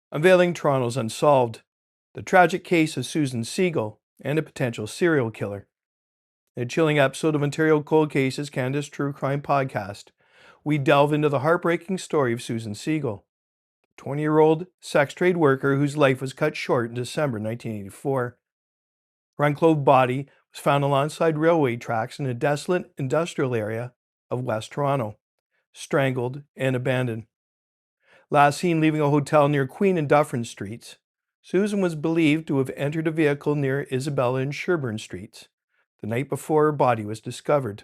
Unveiling Toronto's Unsolved, the tragic case of Susan Siegel and a potential serial killer. In a chilling episode of Ontario Cold Cases, Canada's True Crime Podcast, we delve into the heartbreaking story of Susan Siegel, a 20-year-old sex trade worker whose life was cut short in December 1984. Her unclothed body was found alongside railway tracks in a desolate industrial area of West Toronto, strangled and abandoned. Last seen leaving a hotel near Queen and Dufferin Streets, Susan was believed to have entered a vehicle near Isabella and Sherbourne Streets the night before her body was discovered.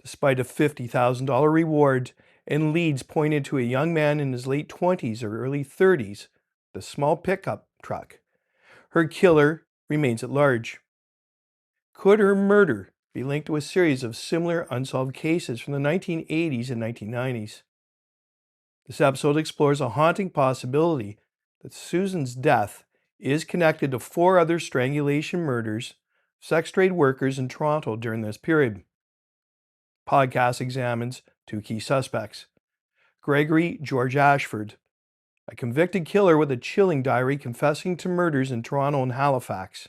Despite a $50,000 reward and leads pointed to a young man in his late 20s or early 30s with a small pickup truck, her killer remains at large. Could her murder be linked to a series of similar unsolved cases from the 1980s and 1990s? This episode explores a haunting possibility that Susan's death is connected to 4 other strangulation murders of sex trade workers in Toronto during this period. The podcast examines 2 key suspects: Gregory George Ashford, a convicted killer with a chilling diary confessing to murders in Toronto and Halifax,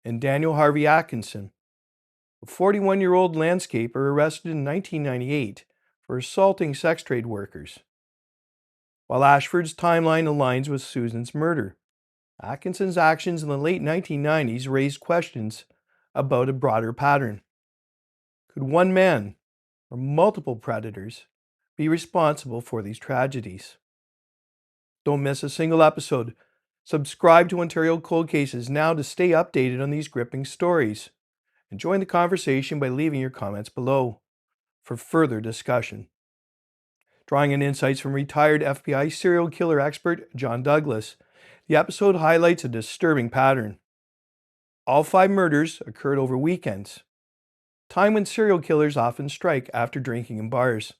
and Daniel Harvey Atkinson, a 41-year-old landscaper arrested in 1998 for assaulting sex trade workers. While Ashford's timeline aligns with Susan's murder, Atkinson's actions in the late 1990s raised questions about a broader pattern. Could one man or multiple predators be responsible for these tragedies? Don't miss a single episode. Subscribe to Ontario Cold Cases now to stay updated on these gripping stories. And join the conversation by leaving your comments below for further discussion. Drawing on insights from retired FBI serial killer expert John Douglas, the episode highlights a disturbing pattern. All 5 murders occurred over weekends, time when serial killers often strike after drinking in bars.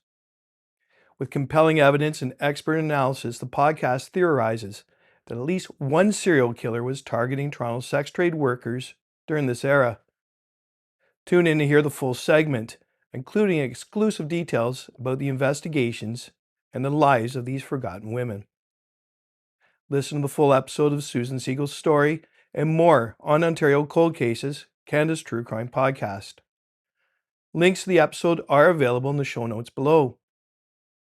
With compelling evidence and expert analysis, the podcast theorizes that at least one serial killer was targeting Toronto sex trade workers during this era. Tune in to hear the full segment, including exclusive details about the investigations and the lives of these forgotten women. Listen to the full episode of Susan Siegel's story and more on Ontario Cold Cases, Canada's True Crime Podcast. Links to the episode are available in the show notes below.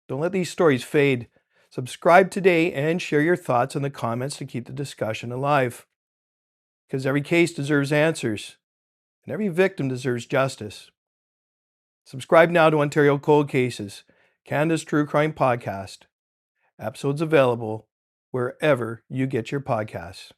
Don't let these stories fade. Subscribe today and share your thoughts in the comments to keep the discussion alive. Because every case deserves answers, and every victim deserves justice. Subscribe now to Ontario Cold Cases, Canada's True Crime Podcast. Episodes available wherever you get your podcasts.